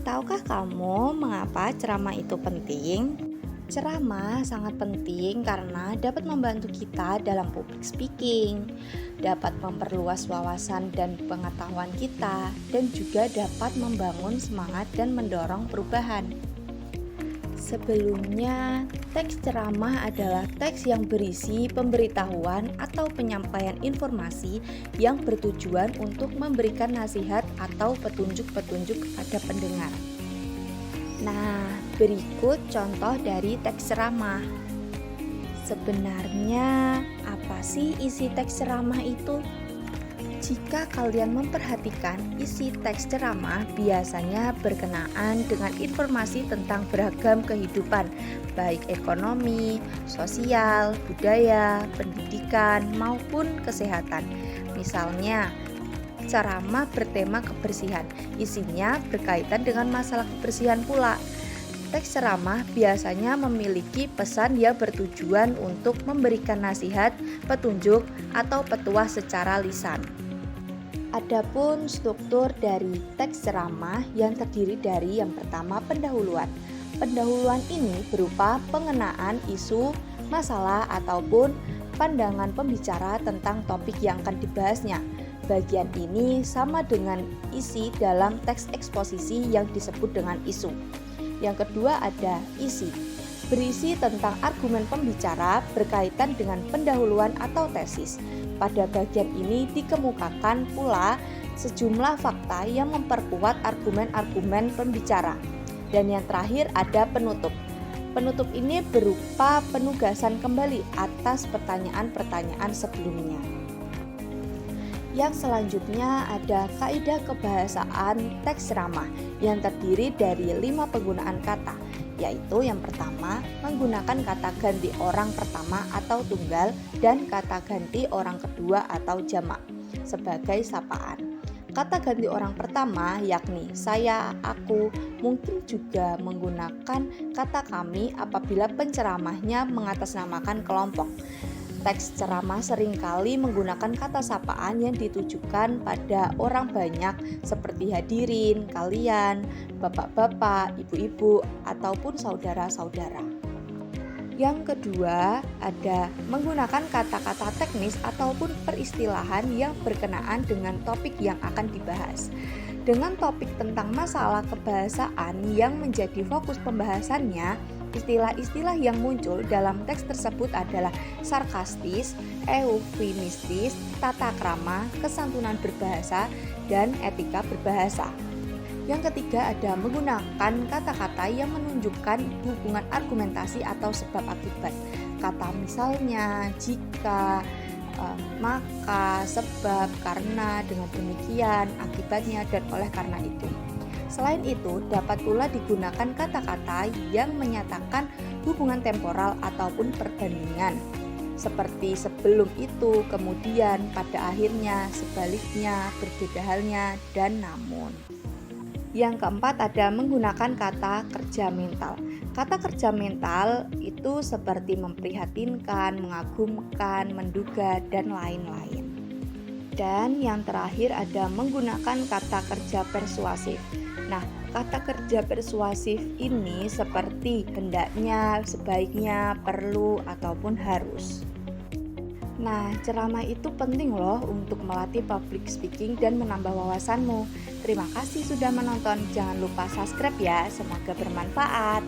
Tahukah kamu mengapa ceramah itu penting? Ceramah sangat penting karena dapat membantu kita dalam public speaking, dapat memperluas wawasan dan pengetahuan kita, dan juga dapat membangun semangat dan mendorong perubahan. Sebelumnya, teks ceramah adalah teks yang berisi pemberitahuan atau penyampaian informasi yang bertujuan untuk memberikan nasihat atau petunjuk-petunjuk kepada pendengar. Nah, berikut contoh dari teks ceramah. Sebenarnya, apa sih isi teks ceramah itu? Jika kalian memperhatikan, isi teks ceramah biasanya berkenaan dengan informasi tentang beragam kehidupan, baik ekonomi, sosial, budaya, pendidikan, maupun kesehatan. Misalnya, ceramah bertema kebersihan, isinya berkaitan dengan masalah kebersihan pula. Teks ceramah biasanya memiliki pesan yang bertujuan untuk memberikan nasihat, petunjuk, atau petuah secara lisan. Adapun struktur dari teks ceramah yang terdiri dari yang pertama pendahuluan. Pendahuluan ini berupa pengenaan isu, masalah, ataupun pandangan pembicara tentang topik yang akan dibahasnya. Bagian ini sama dengan isi dalam teks eksposisi yang disebut dengan isu. Yang kedua ada isi. Berisi tentang argumen pembicara berkaitan dengan pendahuluan atau tesis. Pada bagian ini dikemukakan pula sejumlah fakta yang memperkuat argumen-argumen pembicara. Dan yang terakhir ada penutup. Penutup ini berupa penugasan kembali atas pertanyaan-pertanyaan sebelumnya. Yang selanjutnya ada kaidah kebahasaan teks ceramah yang terdiri dari 5 penggunaan kata, yaitu yang pertama menggunakan kata ganti orang pertama atau tunggal dan kata ganti orang kedua atau jamak sebagai sapaan. Kata ganti orang pertama yakni saya, aku, mungkin juga menggunakan kata kami apabila penceramahnya mengatasnamakan kelompok. Teks ceramah seringkali menggunakan kata sapaan yang ditujukan pada orang banyak seperti hadirin, kalian, bapak-bapak, ibu-ibu, ataupun saudara-saudara. Yang kedua, ada menggunakan kata-kata teknis ataupun peristilahan yang berkenaan dengan topik yang akan dibahas. Dengan topik tentang masalah kebahasaan yang menjadi fokus pembahasannya, istilah-istilah yang muncul dalam teks tersebut adalah sarkastis, eufemistis, tata krama, kesantunan berbahasa, dan etika berbahasa. Yang ketiga ada menggunakan kata-kata yang menunjukkan hubungan argumentasi atau sebab akibat. Kata misalnya, jika, maka, sebab, karena, dengan demikian, akibatnya, dan oleh karena itu. Selain itu, dapat pula digunakan kata-kata yang menyatakan hubungan temporal ataupun perbandingan. Seperti sebelum itu, kemudian, pada akhirnya, sebaliknya, berbeda halnya, dan namun. Yang keempat ada menggunakan kata kerja mental. Kata kerja mental itu seperti memprihatinkan, mengagumkan, menduga, dan lain-lain. Dan yang terakhir ada menggunakan kata kerja persuasif. Nah, kata kerja persuasif ini seperti hendaknya, sebaiknya, perlu, ataupun harus. Nah, ceramah itu penting loh untuk melatih public speaking dan menambah wawasanmu. Terima kasih sudah menonton. Jangan lupa subscribe ya, semoga bermanfaat.